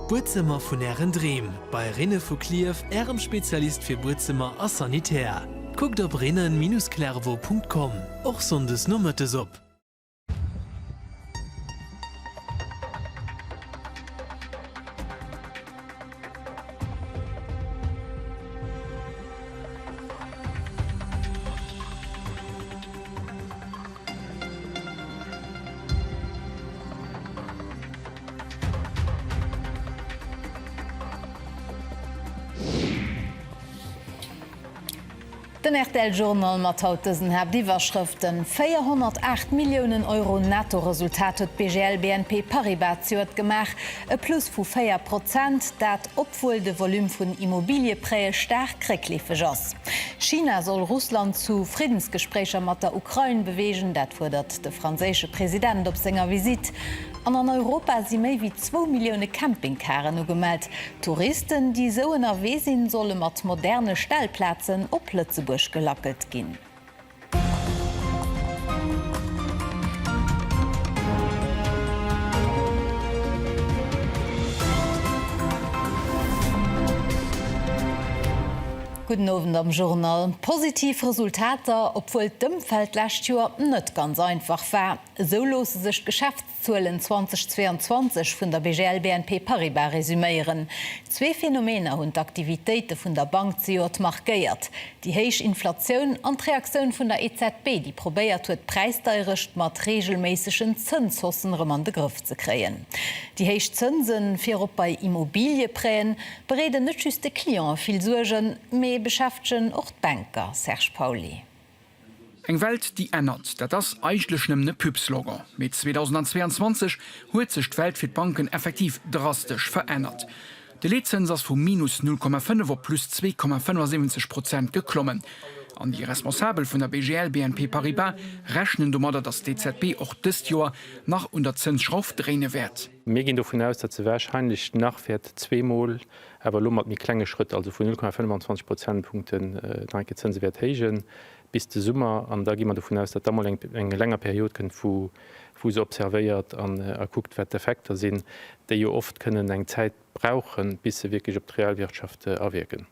Bootzimmer vun Ären Dream, bei Rinne vu Kliev, Ärem Spezialist fir Bootzimmer a Sanitär. Guckt op rinnen-klerwo.com, och sondes Nummertes op. Den RTL-Journal mat hautesen hab d'Iwerschriften 408 Millionen Euro Nettoresultat huet BGL BNP Paribas zuet gemach, e Plus vu 4%, dat obwohl de Volum vun Immobilieprée stark kréglifeg ass. China soll Russland zu Friedensgesprächer mat der Ukraine bewegen, dat fordert de franzésche Präsident op senger Visit. An Europa si méi wie 2 Millioune Campingkaren ugemeldt. Touristen, die so ennnerwee sinn, solle mat moderne Stellplatzen op Lützeburg gelappelt ginn. Guten Abend am Journal. Positiv Resultater, obwohl d'Umfeld last Jahr nicht ganz einfach war. So losen sich Geschäftszahlen 2022 von der BGL BNP Paribas resümieren. Zwei Phänomene haben die Aktivitäten von der Bank markiert. Die hohe Inflation und die Reaktion von der EZB, die probiert hat, preissteuerisch mit regelmäßigen Zinshossen an den Griff zu kriegen. Die hohen Zinsen für bei Immobilienprämien bereden nicht just die Klienten viel Sorgen, mehr beschäftigen auch die Banker, Serge Pauli. Eng Welt, die ändert, das eigentlich ne Püpslogan. Mit 2022 hat sich die Welt für die Banken effektiv drastisch verändert. Der Leitzins ist von minus 0,5 auf plus 2,75% geklommen. An die Responsabel von der BGL BNP Paribas rechnen damit, dass die EZB auch dieses Jahr nach unter Zinsschraube drehen wird. Wir gehen davon aus, dass sie wahrscheinlich nachwärts zweimal, aber nur mit kleinen Schritten, also von 0,25 Prozentpunkten Zinsen wird heigen bis zum Sommer. Und da gehen wir davon aus, dass da mal eine längere Periode wo sie observiert und guckt, was die Effekte sind, die ja oft können eine Zeit brauchen, bis sie wirklich auf die Realwirtschaft erwirken.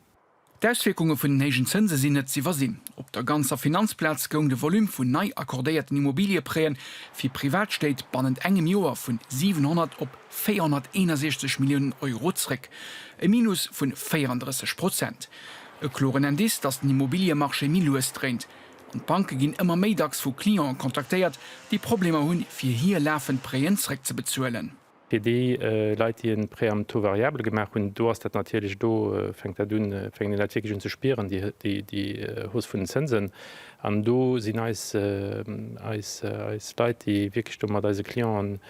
Die Auswirkungen von den hohen Zinsen sind nicht zu versehen. Auf der ganzen Finanzplatz ging das Volumen von neu akkordierten Immobilienprämien für Privatstädte binnen engem Jahr von 700 auf 461 Millionen Euro zurück. Ein Minus von 34%. Ein klarer Indiz, dass der Immobilienmarkt nie losdreht. Und Banken gehen immer mehr von Klienten kontaktiert, die Probleme haben, für hier laufend Prämien zurückzubezahlen. Für die Leute, die ein Präam to variabel gemacht haben, du hast das natürlich, fängt natürlich an zu spüren, die Hus von den Zinsen. Und da sind als Leute, die wirklich mit diesen Klienten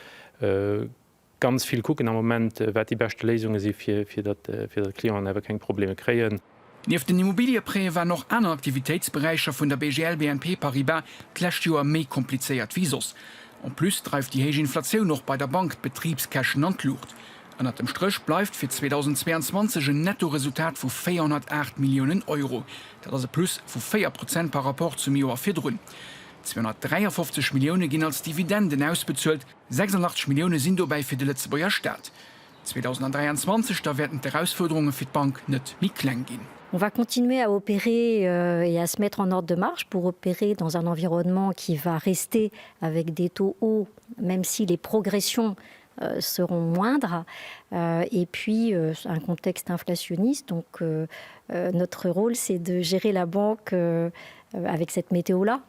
ganz viel gucken am Moment, was die beste Lösung ist für die Klienten, aber keine Probleme kriegen. Neben den Immobilienprämien waren noch andere Aktivitätsbereiche von der BGL BNP Paribas letztes Jahr mehr kompliziert wie sonst. Und plus treibt die hohe Inflation noch bei der Bank Betriebskaschen an die Luft. Und an dem Strich bleibt für 2022 ein Nettoresultat von 408 Millionen Euro. Das ist ein Plus von 4% par rapport zum Jahr vorher. 253 Millionen gehen als Dividenden ausbezahlt, 86 Millionen sind dabei für die Lützeburger Stadt. 2023 da werden die Herausforderungen für die Bank nicht mehr klein gehen. On va continuer à opérer et à se mettre en ordre de marche pour opérer dans un environnement qui va rester avec des taux hauts, même si les progressions seront moindres, et puis un contexte inflationniste. Donc notre rôle, c'est de gérer la banque avec cette météo-là.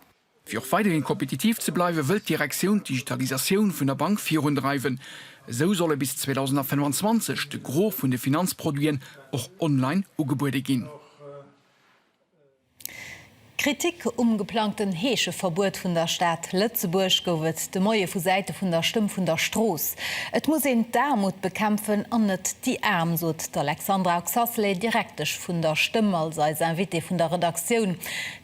Für weiterhin kompetitiv zu bleiben, will die Direktion die Digitalisation von der Bank vorantreiben. So soll bis 2025 der Gros von den Finanzprodukten auch online angeboten gehen. Kritik geplanten heesche Verbot vun der Stadt Lützeburg gowet de Moie vu Seite vun der Stimme vun der Stroos. Et muss en Darmut bekämpfen an net die Arm, sot Alexandra Oxasley direktech vun der Stimme als Invité vun der Redaktion.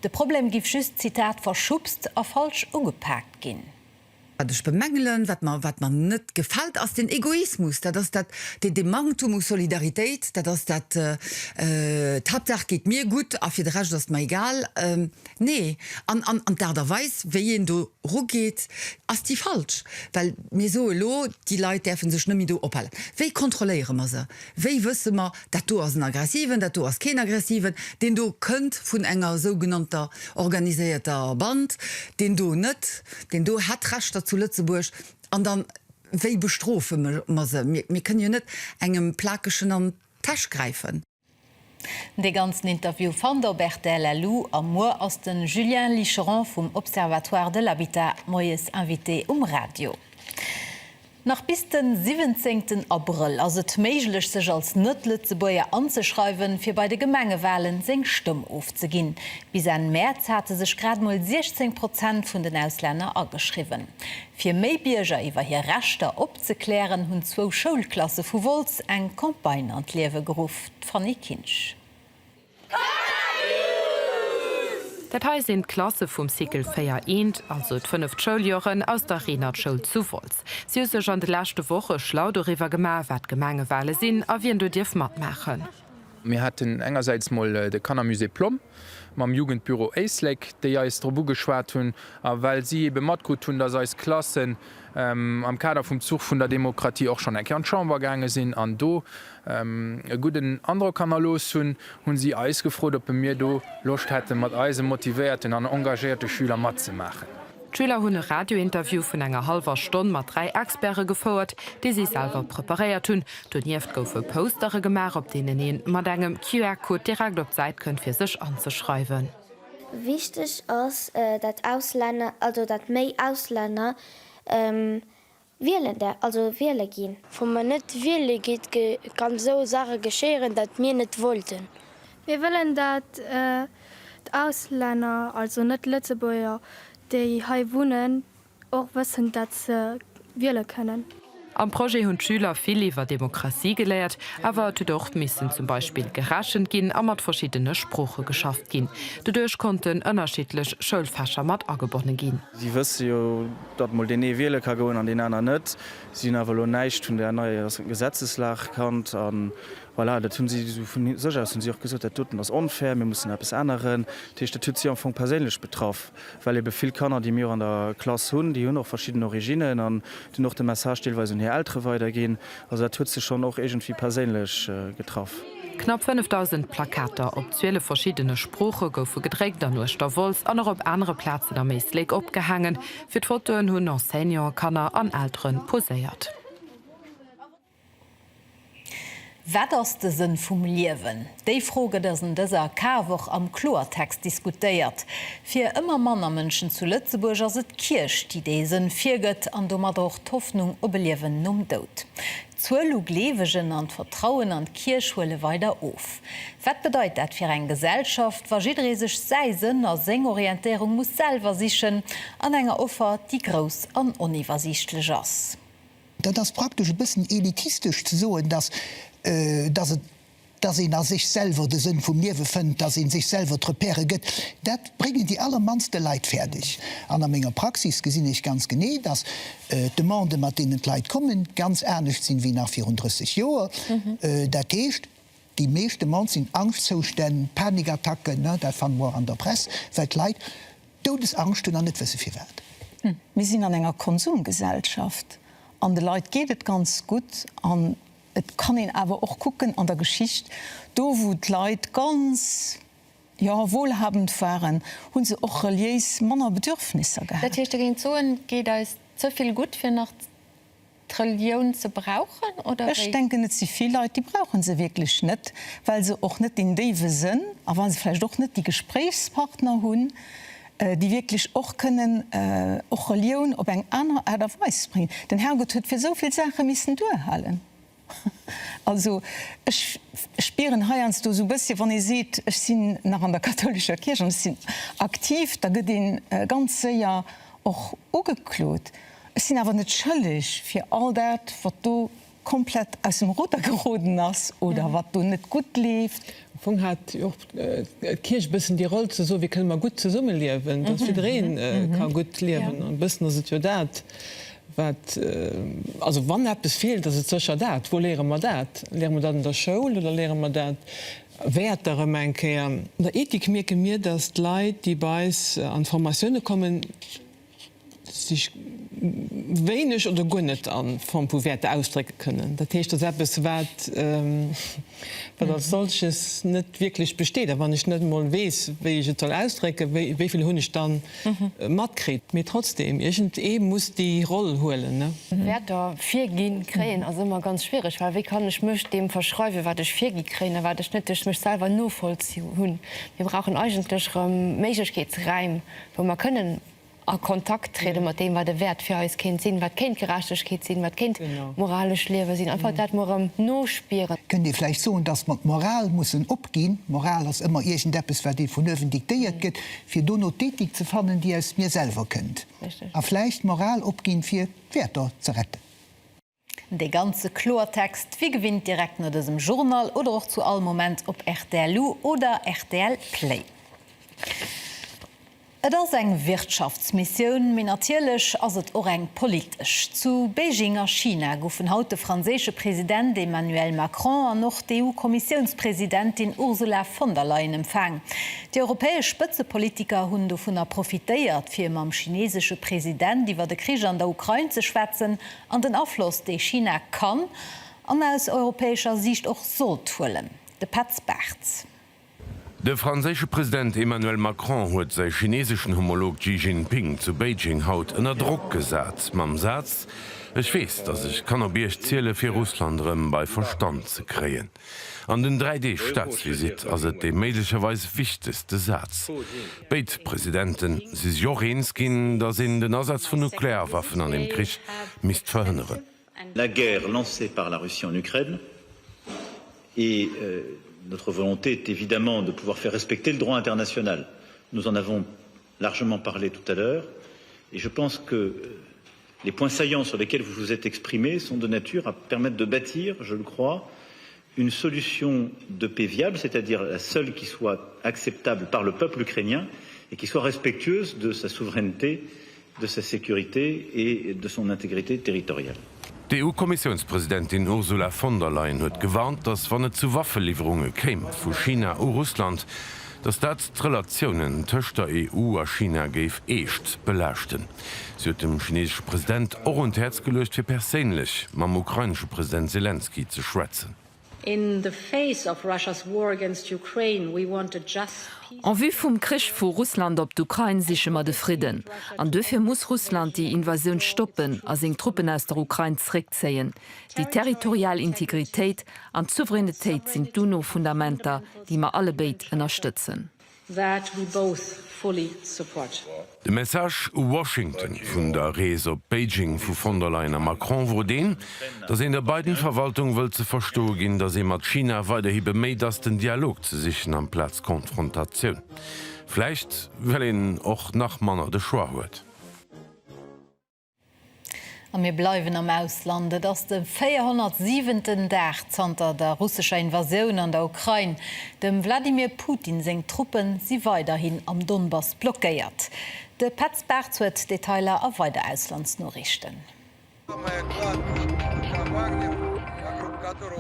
De Problem gif just Zitat verschubst a falsch ugepackt ginn. Ich bemängeln, wat man net gefällt aus den Egoismus, das de Mangtum Solidarität, das Tatsache geht mir gut, auf jeden Fall das mir egal. Nee, an derweis, wie du rugeht, as die falsch, weil mir so lo die Leute dürfen sich nicht mehr ophalten. Wie kontrollieren wir sie? Wie wissen wir, dass du als aggressiven, dass du als kein aggressiven, den du könnt von einer sogenannter organisierter Band, den du nicht, den du hat recht zu Lützeburg an dann wéi bestrofe mir können ja net engem plakischen an Tasch greifen. De ganzen Interview van der Bertel Lalou am Mo aus den Julien Licheron vom Observatoire de l'Habitat Moes invité Radio. Nach bis den 17. April as et méiglech sech als Nëtletzebäier anzuschreiwen, fir bei de Gemengewahlen seng Stumm ofzeginn. Bis en März hatte sech grad mal 16% vun den Ausländer angeschriwen. Fir méibierger iwwer hier Rechter opzeklären hunn 2 Schulklasse vu Wolz eng Kompagne an d'Liewe geruft Fanny Kinsch. Datei sind Klasse vum Sikel 4 also 5 Schuljoren aus der Renatschule zu Volz. Sie sech an de lachte Woche schlau darüber gemacht, wat Gemengewahlen sind, a wie du dirf mat machen. Wir hatten engerseits mal de Kannermusee Plom, mam Jugendbüro Eisleck, der ja ist Robu geschwart hun, weil sie bemat gut tun, dass als Klassen am Kader vom Zug von der Demokratie auch schon ein Kernschaubargänge sind an do guten andere Kanalos hun sie eisgefrot, ob mir do Lust hätte mat Eise motivierten an engagierte Schüler mat zu machen. Schüler hunn Radiointerview vun enger halber Stunde mat 3 Experte gefordert, die sie selber präpariert hun. Du nieft goufe Postere gemar, op denen en mat engem QR-Code direkt op Zeit könnt fir sech anzuschreiben. Wichtig ist, dass Ausländer, also dass mehr Ausländer wählen gehen. Wenn man nicht wählen geht, kann so Sachen geschehen, dass wir nicht wollten. Wir wollen, dass die Ausländer, also nicht Lützeburger, die hier wohnen, auch wissen, dass sie wählen können. Am Projekt hunn Schüler viel iwwer Demokratie gelehrt, aber doch müssen zum Beispiel geraschen gin a mat verschiedene Spruche geschafft gin. Dadurch konnten unterschiedlich Schulfächer mat angeboten gin. Sie wissen ja, dat mal den wählen kann gehen, an den anderen nicht. Sie haben aber nicht von der neuen Gesetzeslage gekannt. Voilà, da tun sie so von sich aus und sie auch gesagt, das tut das unfair, wir müssen etwas ändern. Das tut sie einfach persönlich betroffen, weil eben viele Kinder, die wir an der Klasse haben, die haben auch verschiedene Originen und die noch die Message teilweise in die Ältere weitergehen. Also das tut sie schon auch irgendwie persönlich getroffen. Knapp 5000 Plakate op 12 verschiedene Spruche goufe gedrégt an nur Stawolz an op andere Plätze der Meesleg opgehangen, fir d'Fotoen hunn noch Senior Kanner an Ären poséiert. Wat ass de Sinn vum Liewen? Déi Froge dëssen dëser Kawoch am Klortext diskutéiert. Fir ëmmer Mannermënschen zu Lützeburg ass et Kirch, die déisen virgëtt an dommer doch d'Hoffnung op Beliewen um Dout. Zuelu Glewegen an Vertrauen an d'Kirchhuele weiter of. Wat bedeit dat fir eng Gesellschaft, war jiresech Seisen a Sengorientierung muss selver sichen an enger Offer, die gros an universichtlech ass. Das praktisch ein bisschen elitistisch zu sagen, dass ihn an sich selber den Sinn vom Leben findet, dass ihn sich selber repere gibt, das bringen die allermannste Leid fertig. An der Menge Praxis gesehen ich ganz genau, dass die Monde, mit denen die Leute kommen, ganz ernst sind wie nach 34 Jahren. Das heißt, die meisten Menschen sind Angstzustände, Panikattacken, ne, das fanden wir an der Presse, weil die Leute Todesangst und nicht wissen, wie wert. Wir sind an einer Konsumgesellschaft. An de Leiit geht het ganz gut an et kann ihn aber auch gucken an der Geschichte, do wo Leiit ganz wohlhabend waren hun se och reliis Manner Bedürfnisse gehabt. Geht als zuviel gut für nach Trillion zu brauchen oder ich denke net sie viel Leute die brauchen sie wirklich net, weil sie auch net in Dave sind, aber weil sie vielleicht doch nicht die Gesprächspartner hun, die wirklich auch können auch Religion op eng einer Erderweis bringen. Den Herrgott huet für so viel Sache missen durchhalten. Also ich spieren heierns du so bisschen, wann ihr seht, ich sind nach an der katholischer Kirche und sind aktiv, da geht den ganze Jahr auch ugeklot. Es sind aber nicht schuldig für all dat, was du komplett aus dem Ruder geroden hast oder was du nicht gut lief. Fong hat Kirch bisssen die Rolle so wie können man gut zu Summe leben, das wir drehen kann gut leben und bisssen dat also wann hat es fehlt, dass es socher dat, wo lehren man dat? Lehren man dat in der Schule oder lehren man dat? Wertere Menke der Ethik merke mir, dass Leute, die bei an Formationen kommen, sich wenig oder gunnet an vom Werte ausdrücken können. Dat heißt, das etwas das solches nicht wirklich besteht, aber ich nicht mal weiß, wie ich toll ausdrücke, wie viel Hund ich dann matt kriege. Mir trotzdem irgendwie muss die Rolle holen. Ne? Werte 4G kriegen also immer ganz schwierig, weil wie kann ich mich dem verschreiben, was ich 4G kriege, weil ich nicht mich selber nur vollziehen. Wir brauchen eigentlich Möglichkeitsreim, wo wir können Kontakt treten mit dem, was der Wert für uns Kind sind, was Kind Gerechtigkeit sind, was Kind moralisch Leben sind. Einfach das nur spüren. Können die vielleicht so, dass man Moral muss abgehen? Moral ist immer irgendetwas, was die von oben diktiert wird, für die noch tätig zu finden, die es mir selber könnt. Aber vielleicht Moral abgehen für Werte zu retten. Der ganze Chlortext, wie gewinnt direkt nach diesem Journal oder auch zu allem Moment ob RTL oder RTL Play. Et ass eng Wirtschaftsmissionioun minatierlech ass et or eng politisch. Zu Beijinger China goufen haut de franzésche Präsident Emmanuel Macron an noch de EU-Kommissionspräsidentin Ursula von der Leyen empfang. Die europäesch Spëtzepolitiker hunn do vun profitéiert fir mam chinesesche Präsident, iwwer de Krieg an der Ukraine ze schwätzen, an den Affloss déi China kann, an aus europäescher Sicht och so tuelen. De Patzberts. Der französische Präsident Emmanuel Macron hat seinen chinesischen Homolog Xi Jinping zu Beijing haut unter Druck gesetzt. Mam Satz, ich weiß, dass ich kannabierch Ziele für Russland bei Verstand zu kriegen. An den 3D-Staatsvisit also der möglicherweise wichtigste Satz. Beide Präsidenten sind Jorinski, dass sie den Einsatz von Nuklearwaffen an dem Krieg nicht verhindern. La guerre lancée par la Russie en Ukraine et notre volonté est évidemment de pouvoir faire respecter le droit international. Nous en avons largement parlé tout à l'heure et je pense que les points saillants sur lesquels vous vous êtes exprimés sont de nature à permettre de bâtir, je le crois, une solution de paix viable, c'est-à-dire la seule qui soit acceptable par le peuple ukrainien et qui soit respectueuse de sa souveraineté, de sa sécurité et de son intégrité territoriale. Die EU-Kommissionspräsidentin Ursula von der Leyen hat gewarnt, dass wenn es zu Waffenlieferungen käme von China und Russland, dass das die Relationen zwischen der EU und China echt belaschten. Sie hat dem chinesischen Präsident auch ein Herz gelöst, für persönlich mit dem ukrainischen Präsident Zelensky zu schwätzen. In the face of Russia's war against Ukraine, we want a just peace. An wie vum Krich vu Russland op d'Ukraine sich immer de Frieden. An dofir muss Russland die Invasion stoppen, as eng Truppen aus der Ukraine zurückzeien. Die territoriale Integrität an Souveränität sind duno Fundamenter, die ma alle beit unterstützen. That we both fully support. De Message Washington vun der Reise op Beijing vu von der Leyen a Macron wo den, dass in der beiden Verwaltung wëll ze versto gin, dass mat China weiterhibe méi das den Dialog ze sichchen am Platz Konfrontation. Vielleicht well en och nach Manner de Schwar huet. Wir bleiben am Auslande, dass dem 407. Tag zanter der russischer Invasion an der Ukraine dem Wladimir Putin seng Truppen sie weiterhin am Donbass blockiert. De Patzberg huet Detailer a weiter Auslandsnachrichten.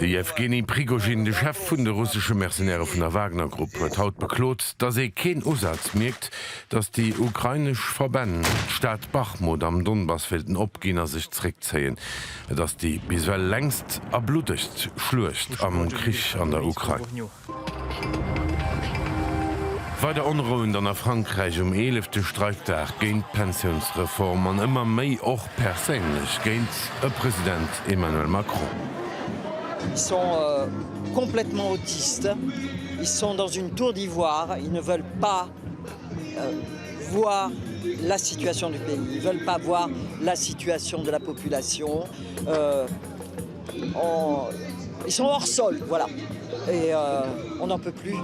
Die Evgeny Prigozhin, der Chef von der russischen Mercenäre von der Wagner-Gruppe, hat haut beklot, dass kein Aussatz merkt, dass die ukrainischen Verbände Stadt Bachmut am Donbassfelden abgehen, sich zurückziehen, dass die bisweilen längst erblutigt schlurcht am Krieg an der Ukraine. Weiter Unruhen an Frankreich 11. Streiktag gegen Pensionsreform und immer mehr auch persönlich gegen Präsident Emmanuel Macron. Ils sont complètement autistes, ils sont dans une tour d'ivoire, ils ne veulent pas voir la situation du pays, ils ne veulent pas voir la situation de la population. Ils sont hors sol, voilà, et on n'en peut plus.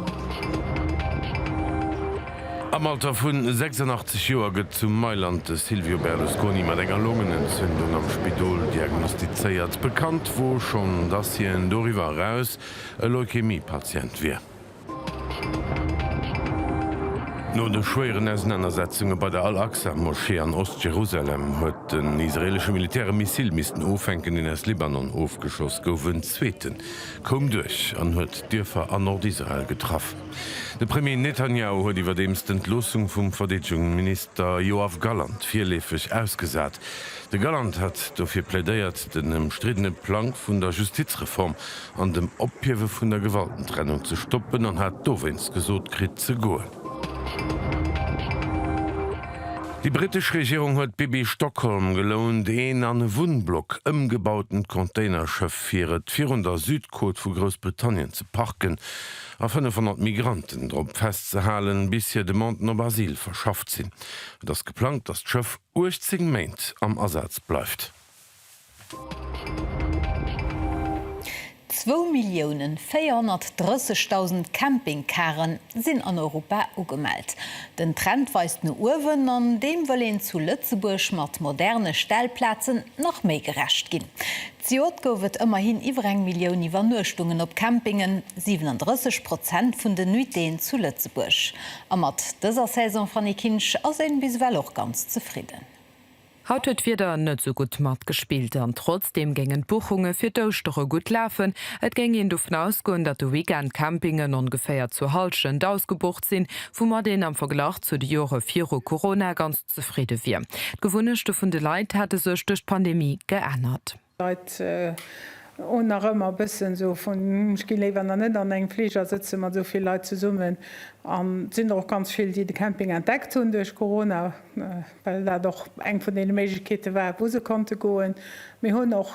Am Alter vun 86 Joer gëtt zum Mailand de Silvio Berlusconi mat enger Lungenentzündung am Spidol diagnostizeiert bekannt, wo schon dass hi en Doriwer raus e Leukämiepatient wie. No de schweren Auseinandersetzungen bei der Al-Aqsa-Moschee an Ostjerusalem huet den israelsche militäre Missilmisten ofenken in es Libanon aufgeschoss goufen Zzweten. Kom duch an huet Dürfer an Nordisrael getraff. De Premier Netanyahu huet iwwer demst Entlosung vum Verdedigungsminister Yoav Gallant vierläfig ausgesat. De Gallant hat dofir plädeiert den umstrittene Plan vun der Justizreform an dem Opjewe vun der Gewaltentrennung zu stoppen an hat dowens gesot krit ze goen. Die britische Regierung hat BB Stockholm gelohnt, den an einen Wohnblock umgebauten Containerschiff für 400 Südkot von Großbritannien zu parken, auf 500 Migranten darauf festzuhalten, bis hier die Monden auf Asyl verschafft sind. Das geplant, dass das Schiff 80 Monate am Ersatz bleibt. 2.430.000 Campingkaren sind an Europa ugemeldt. Den Trend weist nur Uwen, an dem wollen zu Lützeburg mit moderne Stellplätzen noch mehr gerecht gehen. Ziotgo wird immerhin über 1 Million Übernurstungen auf Campingen, 37% von den Nuiten zu Lützeburg. Und mit dieser Saison von den Kinsch sind bisweilen auch ganz zufrieden. Haut huet wieder net so gut mat gespielt an trotzdem gingen Buchungen fir d'Oostere gut laufen. Et ging hin davon ausgoen, dat de Weekend Campingen ungefähr zu Halschen ausgebucht sinn, wo man den am Vergleich zu de Jore 4 Corona ganz zufrieden wie. Gewunnechte vun de Leiit hatte sech durch Pandemie geändert. Und nach immer bisschen so von Skilever net an eng Flieger sitzen man soviel Leute zu summen. Sind auch ganz viel, die de Camping entdeckt hun durch Corona, weil da doch eng von den Möglichkeiten war, wo sie konnte goen. Wir hun noch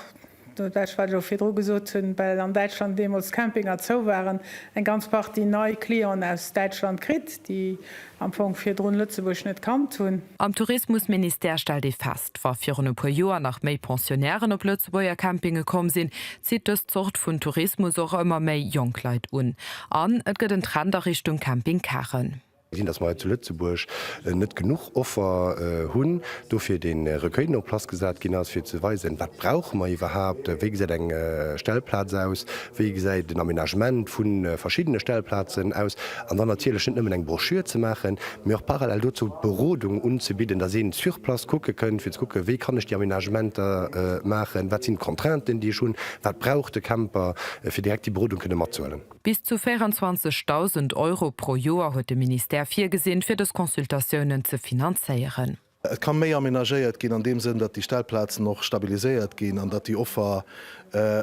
fir gesot hun, weil an Deutschland demos Campinger zo waren, en ganz paar die neue Klion aus Deutschland krit, die am Fong fir Drun Lützeburg net kam tun. Am Tourismusminister stellt die fest, war 4 Joer nach méi Pensionären op Lützeburger Campinge kom sinn, zieht das Zucht vun Tourismus auch immer méi Jungkleit un. An et gët den Trend der Richtung Campingkarren. Sinn dass mal zu Lützeburg net genug Offer hunn, dofir den Recueilplatz gesat ginnners fir zu weisen. Wat brauch man überhaupt? Wie se eng Stellplatz aus? Wie se den Aménagement vun verschiedene Stellplatzen aus? An dann natürlich ëmmen eng Broschür zu machen, mir auch parallel dazu Berodung unzubieten, da se Surplatz gucke können, fir gucke, wie kann ich die Aménagementer machen? Wat sind Kontrenten, die schon? Wat braucht de Camper fir direkt die Berodung kënne mat zuelen? Bis zu 24.000 € pro Jahr huet de Minister 4 gesinn fir das Konsultationen ze finanzieren. Et kann méi aménagéiert gin an dem Sinn, dat die Stellplatzen noch stabiliséiert gin, an dat die Offer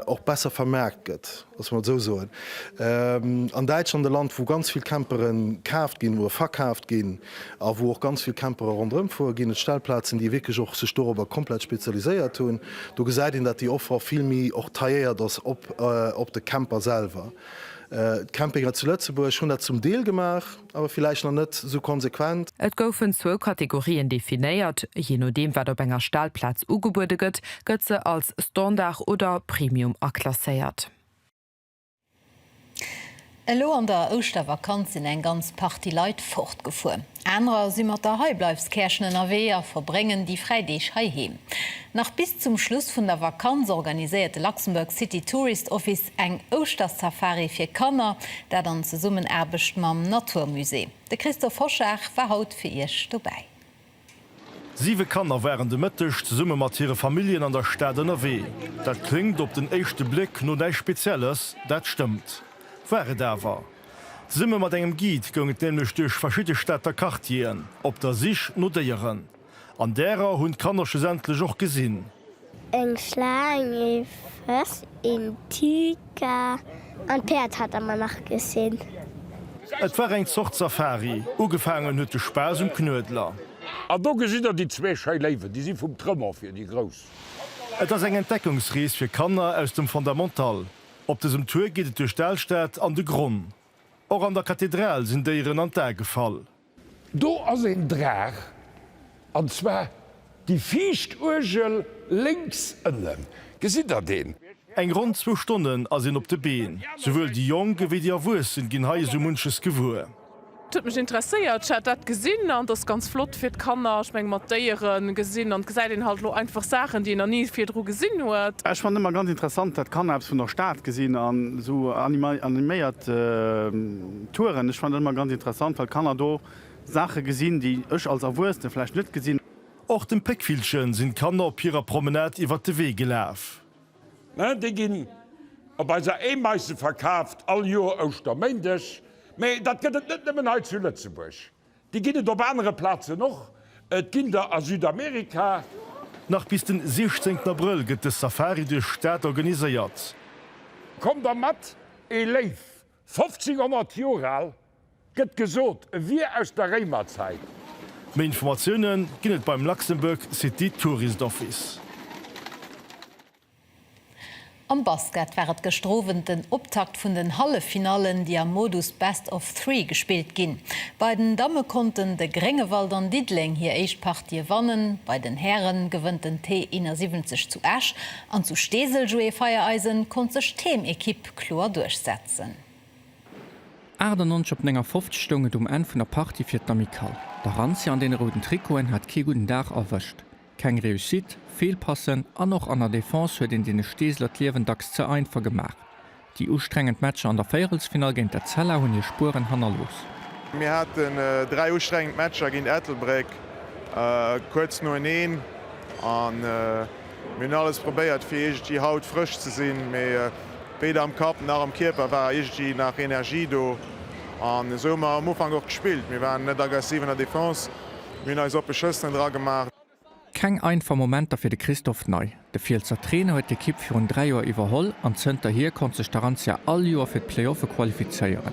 auch besser vermerket, was man so soen. An Deutschland de Land, wo ganz viel Camperen kaft gin, wo verkauft gin, a wo auch ganz viel Camperer rundrum vorgin, Stellplatzen, die wirklich auch se Stober komplett spezialisiert tun. Du gesäit in, dat die Offer vielmi auch taiert das op de Camper selber. Campinger zu Lützeburg schon dat zum Deel gemacht, aber vielleicht noch net so konsequent. Et goufen 2 Kategorien definiiert, je nachdem wer der enger Stellplatz ugebude gëtt, gëtt se als Standard oder Premium akklasseiert. Elo an der Ostervakanz sind eng ganz Party Leiit fortgefu. Ärer si mat der Heubleifskerschen NRW verbringen die Freidech heim. Nach bis zum Schluss vun der Vakanz organisierte Luxemburg City Tourist Office eng Ostersafari fir Kanner, der dann ze summen erbecht mam Naturmusee. De Christoph Forschach war haut fir ihrch dabei. 7 Kanner wären de Mëttech ze summe mat ihre Familien an der Stadt NRW. Dat klingt op den echte Blick no neii Spezielles, dat stimmt. Wäre da war. Simme mat engem Giet gonget nämlich durch verschiedene Städter Kartieren, ob der sich notieren. An derer hunn Kannersche sämtlich auch gesinn. Eng Schlange, in Tüka, an Pferd hat er mal nachgesehen. Et war eng Zochtssafari, ugefangen huet de Spaß und Knödler. A do gesinnner die 2 Scheileiwe, die sind vum Trëmmer fir die Gros. Et ass eng Entdeckungsrees fir Kanner aus dem Fundamental. Op diesem Tour geht et durch Stellstadt an de Grund. Auch an der Kathedral sind deieren an der Gefall. Do ass en Drag, an zwar die Fichturgel links ënnen. Gesit er den? Eng rund 2 Stunden as op de Been. Sowohl die Jonge wie die Awussen ginn haie so munches Gewur. mich interessiert hat dat gesinn an das ganz flott fir kannner schmeng Matteieren gesinn an se den halt lo einfach Sachen die er nie fir Dr gesinn huet. Ich fand immer ganz interessant dat kann vun der Staat gesinn an so animéiert Touren. Ich fand immer ganz interessant, weil kann er do Sache gesinn, die ech als erwurste vielleicht net gesinn. Auch dem Peckvilchen sind Kanner op ihrer Promenade iwwer de Weg gelaf. Die gin bei se Emeise verkauft all Joer aus der Mendes. Me dat gët net nimmen zu Lützeburg. Die ginnet op andere Plaze noch, Et Kinder a Südamerika. Nach bis den 16. April gëtt de Safari de Staat organisiert. Kom der mat leif 1500 Joral gëtt gesot wie aus der Remerzeit. Me Informationen ginnet beim Luxemburg City Tourist Office. Am Basket wäret gestrowen den Optakt vun den Hallefinalen, die am Modus Best of 3 gespielt ginn. Bei den Damme konnten de Grengewald an Diedling hier Eichpartie wannen, bei den Herren gewënnt den T71 zu Asch, an zu Steseljoe Feiereisen kon sech Teamekipp klar durchsetzen. Adenonsch op enger 50 Stunde en vun der Party fir d'Amikal. Der Ranzi an den roten Trikoen hat ke guten Dach erwischt. Kein Reusit, Fehlpassen an noch an der Defense huet den Steesler Liwendacks ze einfach gemacht. Die ustrengend Matscher an der Feierelsfinal gentint der Zeller hunn je Spuren hannerlos. Wir hatten 3 ustrengend Matscher gin Ethelbreck kurz no en an min alles probéiert fir die Haut frisch ze sinn, méi weder am Kap nach am Kierper war die nach Energie do an sommer am Ufang auch gespielt. Wir waren net aggressiv der Defense, Min als op beschëssen dra gemacht. Keng einfach Moment fir de Christoph Neu. De Vielzer Trainer huet de Kipp fir 3 Joer iwwerholl an Zter hier kon sech daran ja all Joer fir d Playoffe qualifizeieren.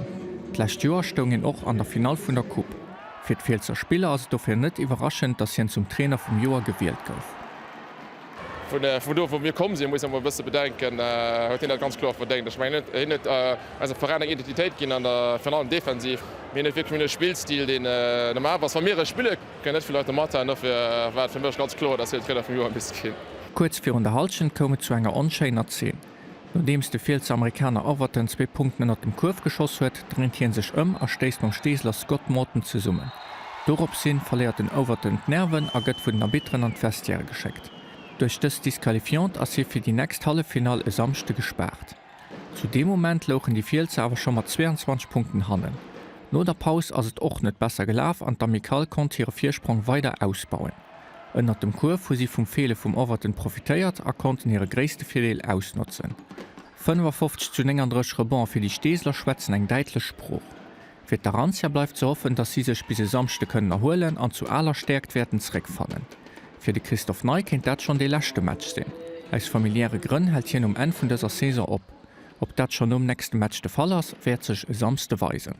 D'lächt Joer stungen och an der Final vun der Kupp. Fir d Vielzer Spieler ass dofir net iwraschend, dat hien zum Trainer vum Joer gewählt gouf. Von do wo mir kommen muss bësse bedenken huet net ganz klar verdenkt. Ich mein net Verein Identität ginn an der finalen Defensiv. Mir Spielstil den was van mehrere Spiele net vielleicht Matt war fir mech ganz klar, dat vu Jo bis kind. Kurz fir der Halschen komme zu enger Onscheiner 10. Nodems de Vielzer Amerikaner Overton 2 Punkten at dem Kurf geschoss huet, drint hien sech a steist noch Steesler Scott Morton zu summen. Dorop sinn verleiert den Overton Nerven a gëtt vun den Arbitren an Festjahre gescheckt. Durch das disqualifiant as fir die nächst Hallefinal e Samste gesperrt. Zu dem Moment lochen die Vielzer awer schon mat 22 Punkten hannen. No der Paus ass et och net besser gelaf an d'Amikal konnte ihre Viersprung weiter ausbauen. Ënner dem Kurf wo sie vum Fehle vum Overton profitéiert a konnten ihre gréste Fideel ausnutzen. 55 zu engerch Rebon fir die Steesler schwätzen eng deitlech Spruch. Fir d'Aranzia bleif zu hoffen, dat sie sech bis se Samste können erholen an zu aller stärkt werden zreck fallen. Für de Christoph Neu kennt dat schon de lachte Match sinn. Als familiäre Grünn hält hien en vun dieser Saison op. Ob dat schon nächste Match de Fall ass, werd sech samste weisen.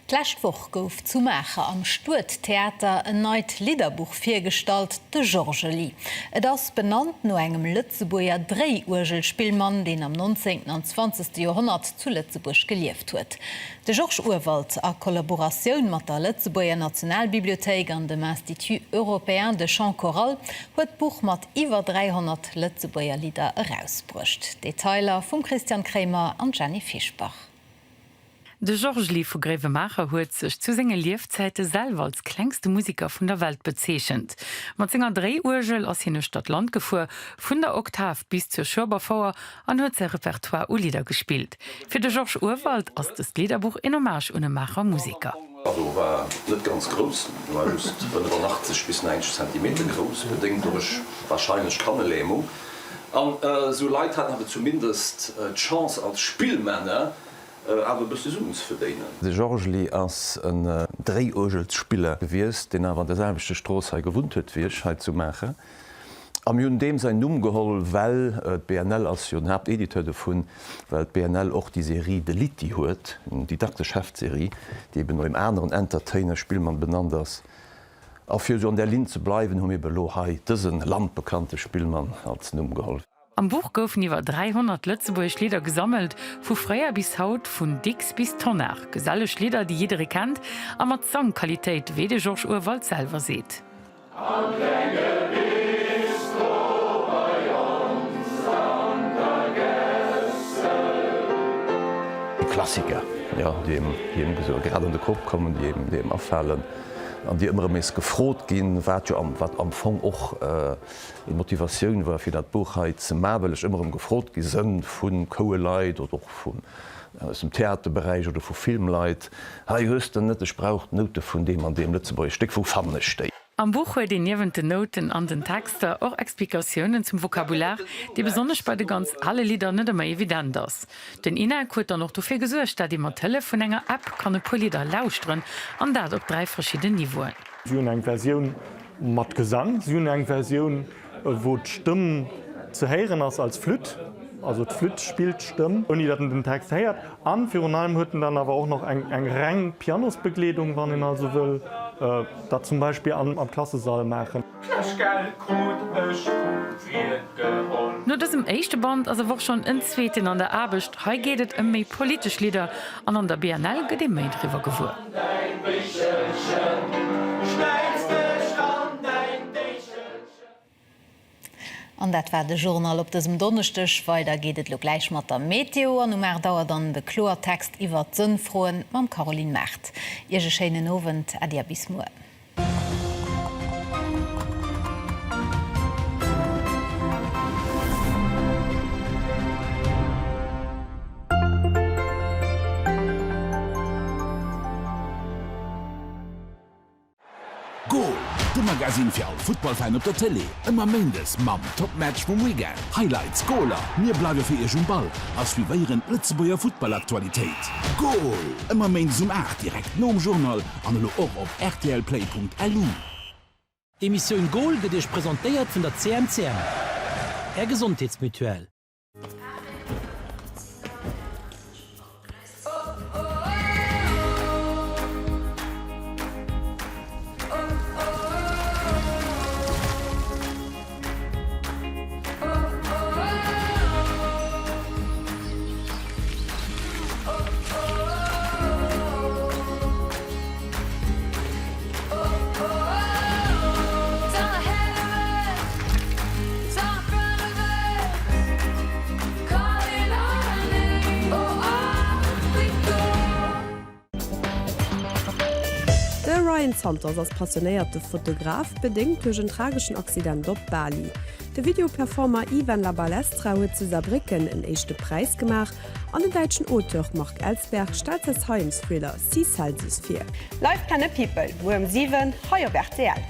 D'Lächtwoch gouf zu Macher am Stuertheater en neit Liederbuch firstalt de Georgeli. Et ass benannt no engem Lützeburger Dreiurgelspielmann, den am 19. und 20. Jahrhundert zu Lützeburg gelieft huet. De George Urwald a Kollaboratioun mat der Lützeburger Nationalbibliothek an dem Institut Européen de Chant Choral huet Buch mat iwwer 300 Lützeburger Lieder herausbrucht. Detailer vum Christian Krämer an Jenny Fischbach. De Georgeli vu Grevemacher huet sech zu senge Liefzeite selber als klengste Musiker vun der Welt bezeechchend. mat senger Dreiurgel ass hinne Stadt Land gefuer, vun der Oktav bis zur Schörberfauer an huet se Repertoire u Lieder gespielt. Fi de George Urwald ass das Liederbuch en Hommage une Macher Musiker. Also war net ganz groß, 80 bis 90 cm groß, bedingt durch wahrscheinlich Kannellähmung. So Leiit hat aber zumindest Chance als Spielmänner, aber bis verdienen. De Georgeli ass een Dreiurgelspieler gewies, den awer der selbechte Stroosheit gewunt huet wieheit zu machen. Am Jun dem se Numm geholl, well BNL as Jo habt Editeur vun, weil BNL och die Serie de Liti huet, Didakteschaftsserie, die ben no im anderen Entertainerspielmann benannt ass. A fir so an der Lin zu bleiwen hun belo hai dëssen landbekannte Spielmann als Numm geholll. Am Buch goufen iwwer 300 Lützeburg Lieder gesammelt, vu Freier bis Haut vun Dix bis Tonner. Gesallech Lieder, die jeder kennt, a mat Songqualitéit wie de George Urwald selber seht. Klassiker. ja, die gerade an den Kopf kommen, die eben auffallen. An die immer mes gefrot gin, wat am Fong och in Motivationun war fir dat Buchheit ze mabelch immer gefrot gesënn vun Koeleit oder vun dem Theaterbereich oder vu Filmleit. Ha hust net braucht Note vun dem an dem Lützeburg Steck vu fanne steit. Am Buch huet den niewente Noten an den Texter och Explikationen zum Vokabular, die besonders bei de ganz alle Lieder net immer evident ass. Den Inhaltkutter noch dofir gesuercht, dat die Matelle vun enger App kann e Polider lausren an dat op 3 verschiedene Niveen. Sie hun eng Version mat Gesang, sie hun eng Version, wo d'Stimmen ze heieren ass als Flüt. Also d Flüt spielt Stimmen und dat den Text heiert. An Fi allem hueten dann aber auch noch eng Reng Pianosbekleedung, wann en also will. Dat zum Beispiel am Klassesaal machen. No dats im eischchte Band as woch schon enzweten an der Abecht he gehtt méi polisch Lieder an der BNL gët dem méi drwer gewur. An dat war de Journal op dessem Donnerstech, weil da gehtt lo gleich mat der Meteo an Mer dauer dann de Chlortext iwwer d'Sënnfroen mam Caroline Märt. Ige Scheine Nowen a Dir bis Mo. Goal, de Magasin fir all Footballfein op der Tele. Immer Mendes mam Topmatch vum Weekend. Highlights, Goler, mir bleiwe fir Egen Ball, ass wie wéieren Lützeburger Footballaktualitéit. Goal! Immer Main Zoom 8 direkt nom Journal an lo op op rtlplay.lu. Emissionioun Goal gët Dich präsentéiert vun der CMCM. Gesundheitsmutuell. Ryan Santos als passionéierte Fotograf bedingt durch einen tragischen Accident op Bali. Der Videoperformer Ivan Labalestra huet zu Saarbrücken en echte Preis gemacht, an den deutschen Autor Mark Ellsberg stellt als Heimsthriller 6 Celsius 4. Live Planet People, wo 7 Heuer RTL.